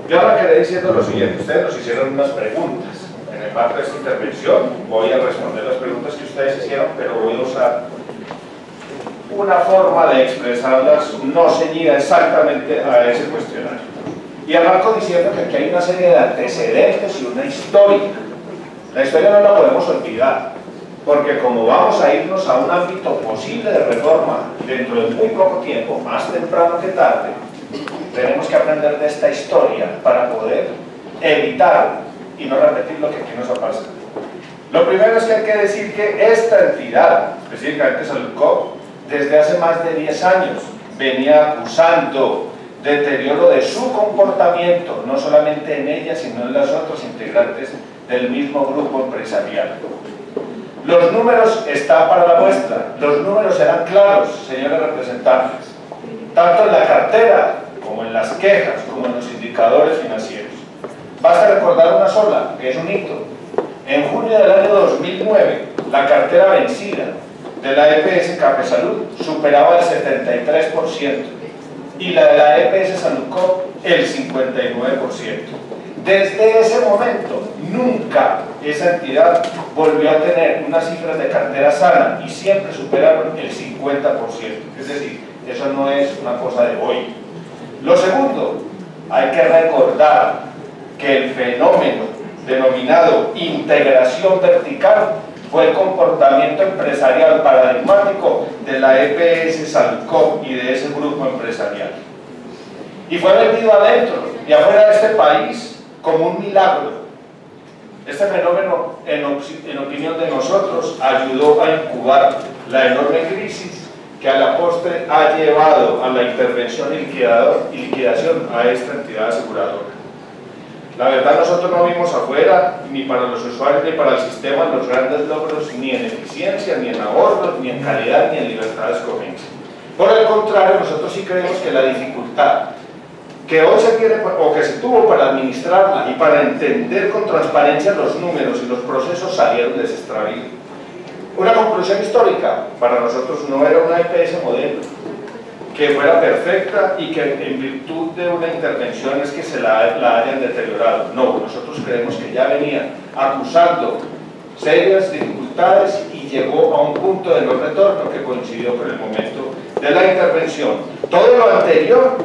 Yo arrancaré diciendo lo siguiente: ustedes nos hicieron unas preguntas. En el marco de esta intervención voy a responder las preguntas que ustedes hicieron, pero voy a usar una forma de expresarlas no ceñida exactamente a ese cuestionario. Y arranco diciendo que aquí hay una serie de antecedentes y una historia. La historia no la podemos olvidar, porque como vamos a irnos a un ámbito posible de reforma dentro de muy poco tiempo, más temprano que tarde, tenemos que aprender de esta historia para poder evitar y no repetir lo que aquí nos ha pasado. Lo primero es que hay que decir que esta entidad, específicamente Saludcop, desde hace más de 10 años venía acusando deterioro de su comportamiento, no solamente en ella, sino en las otras integrantes del mismo grupo empresarial. Los números están para la muestra, los números eran claros, señores representantes, tanto en la cartera, como en las quejas, como en los indicadores financieros. Basta recordar una sola, que es un hito. En junio del año 2009, la cartera vencida de la EPS Cafesalud superaba el 73% y la de la EPS Saludcop el 59%. Desde ese momento, nunca esa entidad volvió a tener unas cifras de cartera sana y siempre superaron el 50%. Es decir, eso no es una cosa de hoy. Lo segundo, hay que recordar que el fenómeno denominado integración vertical fue el comportamiento empresarial paradigmático de la EPS Saludcop y de ese grupo empresarial. Y fue vendido adentro y afuera de este país como un milagro. Este fenómeno, en opinión de nosotros, ayudó a incubar la enorme crisis que a la postre ha llevado a la intervención y liquidación a esta entidad aseguradora. La verdad, nosotros no vimos afuera, ni para los usuarios ni para el sistema, los grandes logros ni en eficiencia, ni en ahorros, ni en calidad, ni en libertad de escogencia. Por el contrario, nosotros sí creemos que la dificultad que hoy se tiene o que se tuvo para administrarla y para entender con transparencia los números y los procesos salieron de ese extravío. Una conclusión histórica: para nosotros no era una EPS modelo que fuera perfecta y que en virtud de una intervención es que se la hayan deteriorado. No, nosotros creemos que ya venía acusando serias dificultades y llegó a un punto de no retorno que coincidió con el momento de la intervención. Todo lo anterior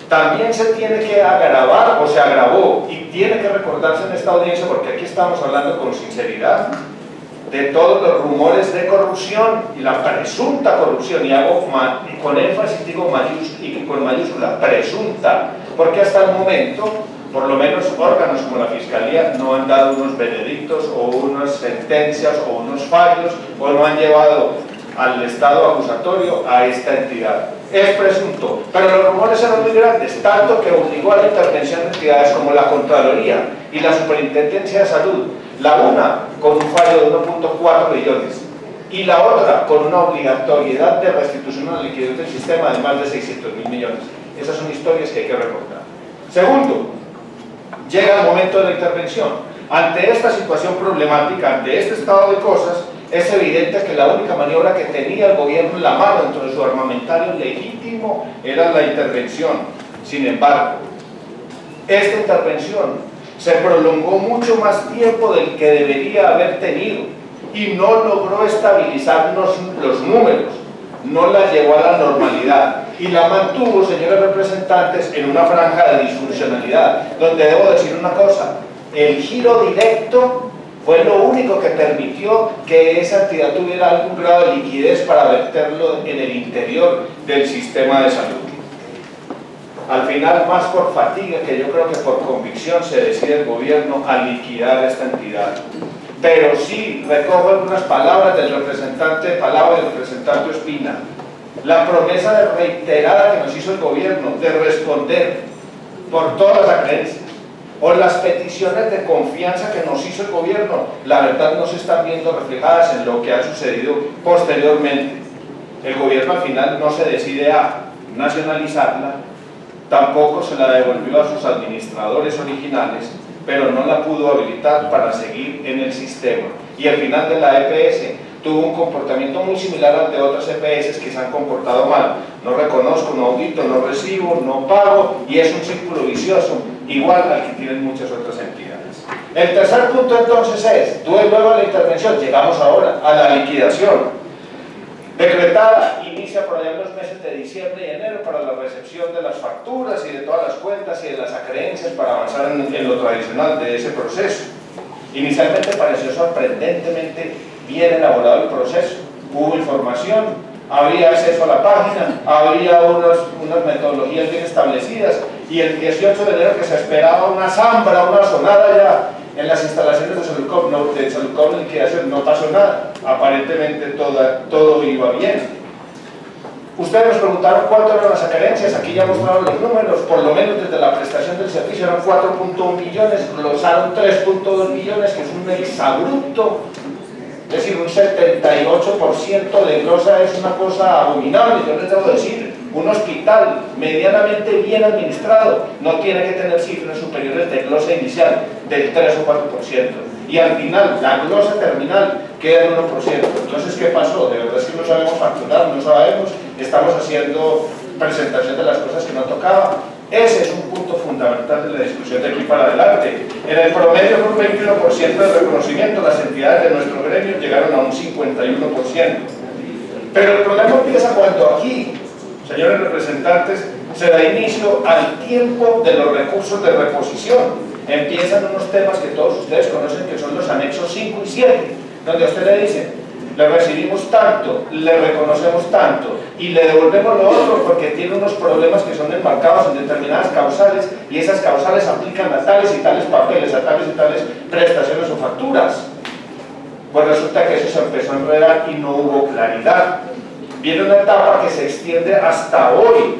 también se tiene que agravar o se agravó y tiene que recordarse en esta audiencia, porque aquí estamos hablando con sinceridad de todos los rumores de corrupción y la presunta corrupción, y hago con énfasis, digo y con mayúscula, presunta, porque hasta el momento, por lo menos órganos como la Fiscalía no han dado unos veredictos o unas sentencias o unos fallos o no han llevado al estado acusatorio a esta entidad. Es presunto, pero los rumores eran muy grandes, tanto que obligó a la intervención de entidades como la Contraloría y la Superintendencia de Salud, la una con un fallo de 1.4 billones y la otra con una obligatoriedad de restitución a la liquidez del sistema de más de 600.000 millones. Esas son historias que hay que recordar. Segundo, llega el momento de la intervención. Ante esta situación problemática, ante este estado de cosas, es evidente que la única maniobra que tenía el gobierno en la mano dentro de su armamentario legítimo era la intervención. Sin embargo, esta intervención se prolongó mucho más tiempo del que debería haber tenido y no logró estabilizar los números, no la llevó a la normalidad y la mantuvo, señores representantes, en una franja de disfuncionalidad, donde debo decir una cosa: el giro directo fue lo único que permitió que esa entidad tuviera algún grado de liquidez para verterlo en el interior del sistema de salud. Al final, más por fatiga que yo creo que por convicción, se decide el gobierno a liquidar a esta entidad. Pero sí recojo algunas palabras del representante Ospina. La promesa reiterada que nos hizo el gobierno de responder por todas las acreencias o las peticiones de confianza que nos hizo el gobierno, la verdad no se están viendo reflejadas en lo que ha sucedido posteriormente. El gobierno al final no se decide a nacionalizarla, tampoco se la devolvió a sus administradores originales, pero no la pudo habilitar para seguir en el sistema. Y al final de la EPS tuvo un comportamiento muy similar al de otras EPS que se han comportado mal. No reconozco, no audito, no recibo, no pago, y es un círculo vicioso, igual al que tienen muchas otras entidades. El tercer punto entonces es, luego de la intervención, llegamos ahora a la liquidación. Decretada, inicia por allá en los meses de diciembre y enero para la recepción de las facturas y de todas las cuentas y de las acreencias para avanzar en lo tradicional de ese proceso. Inicialmente pareció sorprendentemente bien elaborado el proceso, hubo información, había acceso a la página, había unas metodologías bien establecidas, y el 18 de enero que se esperaba una zambra, una sonada ya en las instalaciones de Saludcom, de liquidación, no pasó nada, aparentemente todo iba bien. Ustedes nos preguntaron cuánto eran las acreencias, aquí ya mostraron los números, por lo menos desde la prestación del servicio eran 4.1 millones, glosaron 3.2 millones, que es un exabrupto, es decir, un 78% de glosa es una cosa abominable. Yo les debo decir, un hospital medianamente bien administrado no tiene que tener cifras superiores de glosa inicial del 3 o 4%, y al final la glosa terminal queda en 1%. Entonces, ¿qué pasó? De verdad es que no sabemos facturar, no sabemos, estamos haciendo presentación de las cosas que no tocaba. Ese es un punto fundamental de la discusión de aquí para adelante. En el promedio fue un 21% de reconocimiento, las entidades de nuestro gremio llegaron a un 51%. Pero el problema empieza cuando aquí, señores representantes, se da inicio al tiempo de los recursos de reposición. Empiezan unos temas que todos ustedes conocen, que son los anexos 5 y 7, donde a usted le dicen, le recibimos tanto, le reconocemos tanto y le devolvemos lo otro porque tiene unos problemas que son enmarcados en determinadas causales, y esas causales aplican a tales y tales papeles, a tales y tales prestaciones o facturas. Pues resulta que eso se empezó a enredar y no hubo claridad. Viene una etapa que se extiende hasta hoy,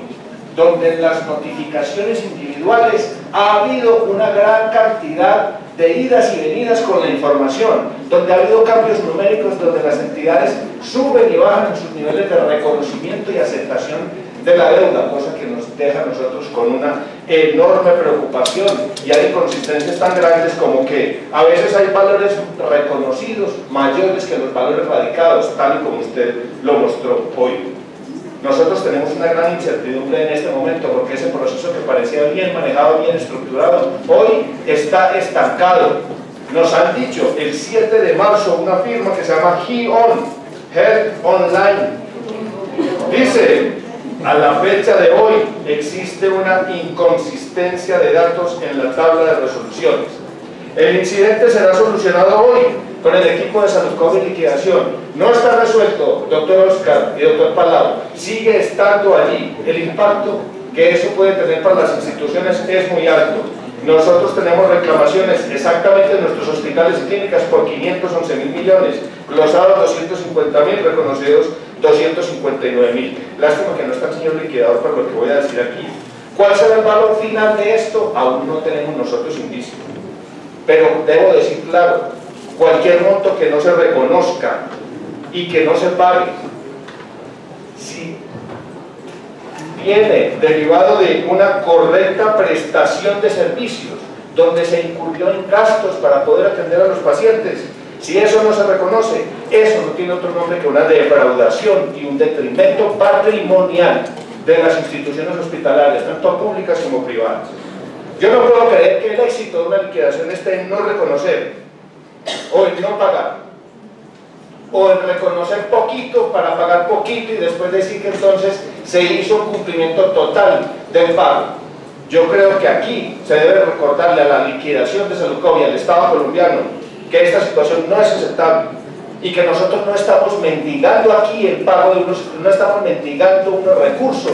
donde en las notificaciones individuales ha habido una gran cantidad de idas y venidas con la información, donde ha habido cambios numéricos, donde las entidades suben y bajan en sus niveles de reconocimiento y aceptación de la deuda, cosa que nos deja a nosotros con una enorme preocupación, y hay inconsistencias tan grandes como que a veces hay valores reconocidos mayores que los valores radicados, tal y como usted lo mostró hoy. Nosotros tenemos una gran incertidumbre en este momento porque ese proceso que parecía bien manejado, bien estructurado, hoy está estancado. Nos han dicho el 7 de marzo una firma que se llama HeOn, Health Online. Dice, a la fecha de hoy existe una inconsistencia de datos en la tabla de resoluciones. El incidente será solucionado hoy con el equipo de Saludcom y liquidación. No está resuelto, doctor Oscar y doctor Palau, sigue estando allí. El impacto que eso puede tener para las instituciones es muy alto. Nosotros tenemos reclamaciones exactamente en nuestros hospitales y clínicas por 511.000 millones, glosados 250.000, reconocidos 259.000. Lástima que no está el señor liquidador por lo que voy a decir aquí. ¿Cuál será el valor final de esto? Aún no tenemos nosotros indicios. Pero debo decir claro, cualquier monto que no se reconozca y que no se pague, si viene derivado de una correcta prestación de servicios, donde se incurrió en gastos para poder atender a los pacientes, si eso no se reconoce, eso no tiene otro nombre que una defraudación y un detrimento patrimonial de las instituciones hospitalarias, tanto públicas como privadas. Yo no puedo creer que el éxito de una liquidación esté en no reconocer, o en no pagar, o en reconocer poquito para pagar poquito y después decir que entonces se hizo un cumplimiento total del pago. Yo creo que aquí se debe recordarle a la liquidación de Saludcom y al Estado colombiano que esta situación no es aceptable y que nosotros no estamos mendigando aquí el pago de unos, no estamos mendigando unos recursos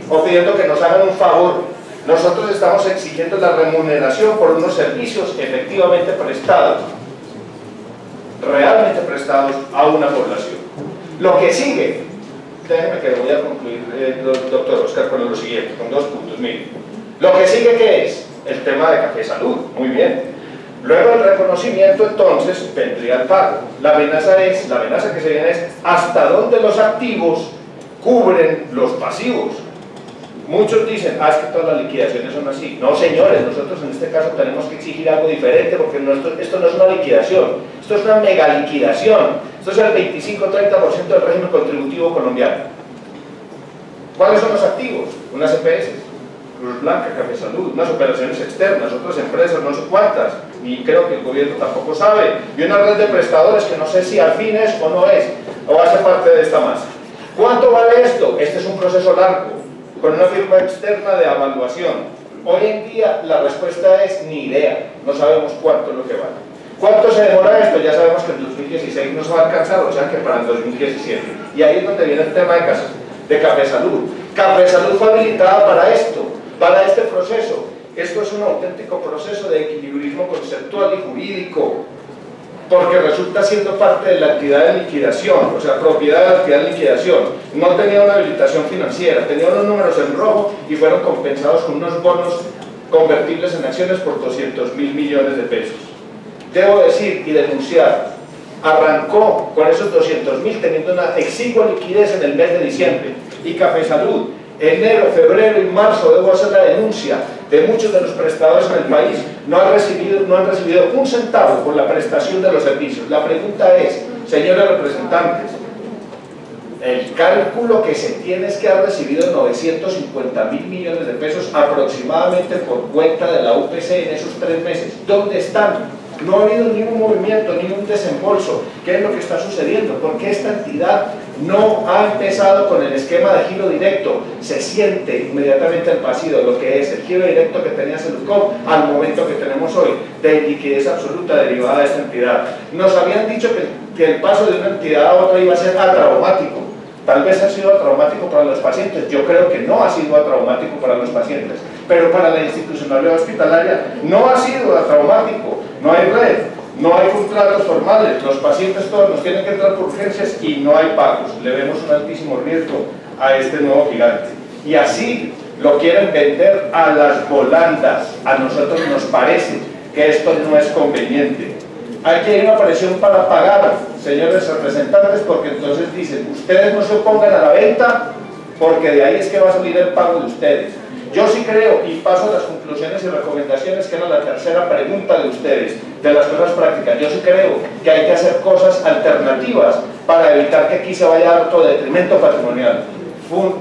o pidiendo que nos hagan un favor. Nosotros estamos exigiendo la remuneración por unos servicios efectivamente prestados, realmente prestados a una población. Lo que sigue, déjeme que voy a concluir, doctor Oscar, con lo siguiente, con 2 puntos. Miren, lo que sigue, ¿qué es? El tema de Café Salud, muy bien. Luego del reconocimiento, entonces, vendría el pago. La amenaza que se viene es hasta dónde los activos cubren los pasivos. Muchos dicen, es que todas las liquidaciones son así. No, señores, nosotros en este caso tenemos que exigir algo diferente porque esto no es una liquidación, esto es una mega liquidación. Esto es el 25-30% del régimen contributivo colombiano. ¿Cuáles son los activos? Unas EPS, Cruz Blanca, Café Salud, unas operaciones externas, otras empresas, no sé cuántas, y creo que el gobierno tampoco sabe, y una red de prestadores que no sé si al fin es o no es, o hace parte de esta masa. ¿Cuánto vale esto? Este es un proceso largo, con una firma externa de evaluación. Hoy en día la respuesta es ni idea, no sabemos cuánto es lo que vale. ¿Cuánto se demora esto? Ya sabemos que en 2016 no se va a alcanzar, o sea que para el 2017. Y ahí es donde viene el tema de Café Salud. Café Salud fue habilitada para esto, para este proceso. Esto es un auténtico proceso de equilibrismo conceptual y jurídico, porque resulta siendo parte de la entidad de liquidación, o sea, propiedad de la entidad de liquidación. No tenía una habilitación financiera, tenía unos números en rojo y fueron compensados con unos bonos convertibles en acciones por 200.000 millones de pesos. Debo decir y denunciar, arrancó con esos 200.000 teniendo una exigua liquidez en el mes de diciembre, y Café Salud, enero, febrero y marzo, debo hacer la denuncia de muchos de los prestadores en el país, no han recibido un centavo por la prestación de los servicios. La pregunta es, señores representantes, el cálculo que se tiene es que ha recibido 950.000 millones de pesos aproximadamente por cuenta de la UPC en esos 3 meses. ¿Dónde están? No ha habido ni un movimiento, ni un desembolso. ¿Qué es lo que está sucediendo? ¿Por qué esta entidad no ha empezado con el esquema de giro directo? Se siente inmediatamente el pasivo, lo que es el giro directo que tenía Saludcom al momento que tenemos hoy, de liquidez absoluta derivada de esta entidad. Nos habían dicho que el paso de una entidad a otra iba a ser atraumático. Tal vez ha sido traumático para los pacientes, yo creo que no ha sido traumático para los pacientes, pero para la institucionalidad hospitalaria no ha sido traumático, no hay red, no hay contratos formales, los pacientes todos nos tienen que entrar por urgencias y no hay pagos, le vemos un altísimo riesgo a este nuevo gigante. Y así lo quieren vender a las volandas, a nosotros nos parece que esto no es conveniente. Hay que ir a una presión para pagar, señores representantes, porque entonces dicen, ustedes no se opongan a la venta, porque de ahí es que va a salir el pago de ustedes. Yo sí creo, y paso a las conclusiones y recomendaciones, que era la tercera pregunta de ustedes, de las cosas prácticas. Yo sí creo que hay que hacer cosas alternativas para evitar que aquí se vaya a dar todo detrimento patrimonial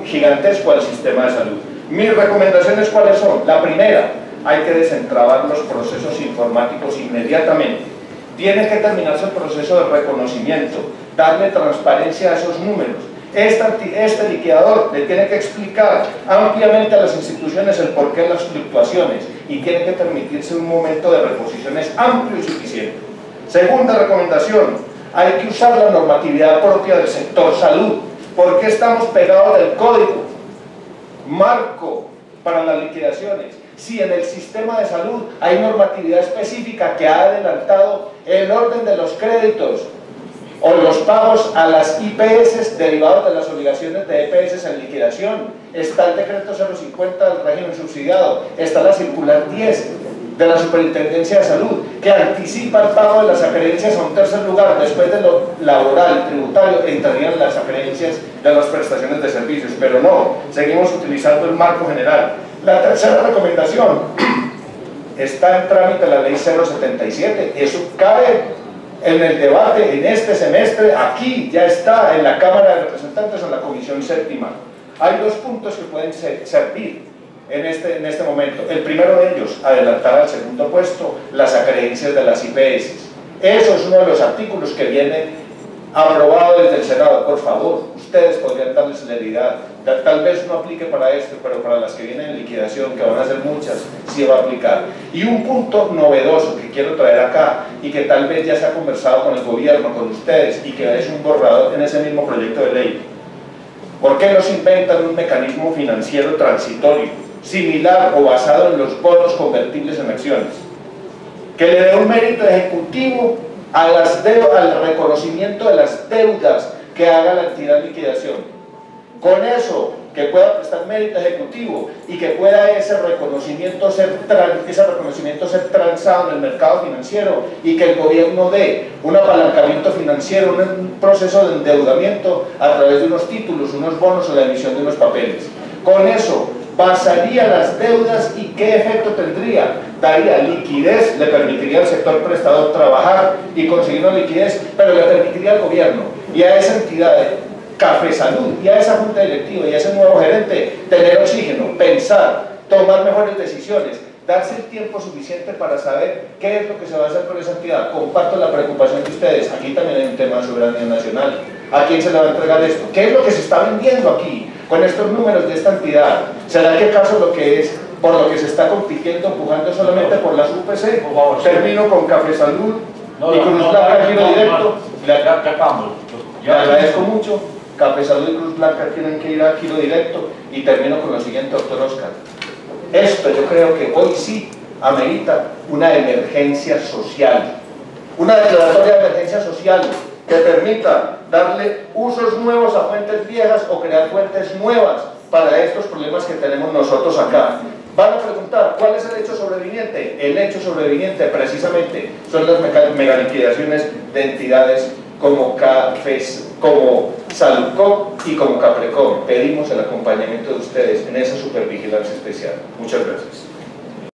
gigantesco al sistema de salud. Mis recomendaciones, ¿cuáles son? La primera, hay que desentrabar los procesos informáticos inmediatamente. Tiene que terminarse el proceso de reconocimiento, darle transparencia a esos números. Este liquidador le tiene que explicar ampliamente a las instituciones el porqué de las fluctuaciones y tiene que permitirse un momento de reposiciones amplio y suficiente. Segunda recomendación, hay que usar la normatividad propia del sector salud. ¿Por qué estamos pegados del código marco para las liquidaciones? Si en el sistema de salud hay normatividad específica que ha adelantado el orden de los créditos o los pagos a las IPS derivados de las obligaciones de EPS en liquidación, está el decreto 050 del régimen subsidiado, está la circular 10 de la Superintendencia de Salud, que anticipa el pago de las acreencias a un tercer lugar. Después de lo laboral, tributario, entrarían las acreencias de las prestaciones de servicios, pero no, seguimos utilizando el marco general. La tercera recomendación, está en trámite la ley 077, eso cabe en el debate en este semestre, aquí ya está en la Cámara de Representantes, en la Comisión Séptima. Hay 2 puntos que pueden servir en este momento. El primero de ellos, adelantar al segundo puesto las acreencias de las IPS. Eso es uno de los artículos que viene aprobado desde el Senado. Por favor, ustedes podrían darle celeridad. Tal vez no aplique para esto, pero para las que vienen en liquidación, que van a ser muchas, sí va a aplicar. Y un punto novedoso que quiero traer acá y que tal vez ya se ha conversado con el gobierno, con ustedes, y que es un borrador en ese mismo proyecto de ley. ¿Por qué no se inventan un mecanismo financiero transitorio, similar o basado en los bonos convertibles en acciones, que le dé un mérito ejecutivo al reconocimiento de las deudas que haga la entidad de liquidación? Con eso, que pueda prestar mérito ejecutivo y que pueda ese reconocimiento ser transado en el mercado financiero y que el gobierno dé un apalancamiento financiero, un proceso de endeudamiento a través de unos títulos, unos bonos o la emisión de unos papeles. Con eso basaría las deudas y qué efecto tendría. Daría liquidez, le permitiría al sector prestador trabajar y conseguir una liquidez, pero le permitiría al gobierno y a esa entidad de Café Salud y a esa junta directiva y a ese nuevo gerente tener oxígeno, pensar, tomar mejores decisiones, darse el tiempo suficiente para saber qué es lo que se va a hacer con esa entidad. Comparto la preocupación de ustedes. Aquí también hay un tema de soberanía nacional. ¿A quién se le va a entregar esto? ¿Qué es lo que se está vendiendo aquí con estos números de esta entidad? ¿Será que acaso lo que es por lo que se está compitiendo, empujando solamente por las UPC? Termino con Café Salud y Cruz Blanca Giro Directo. Le agradezco mucho. Café Salud y Cruz Blanca tienen que ir a Giro Directo y termino con lo siguiente, doctor Oscar. Esto yo creo que hoy sí amerita una emergencia social, una declaratoria de emergencia social que permita darle usos nuevos a fuentes viejas o crear fuentes nuevas para estos problemas que tenemos nosotros acá. Van a preguntar, ¿cuál es el hecho sobreviviente? El hecho sobreviviente precisamente son las megaliquidaciones de entidades como Cafés, como Saludcom y como Caprecom. Pedimos el acompañamiento de ustedes en esa supervigilancia especial. Muchas gracias.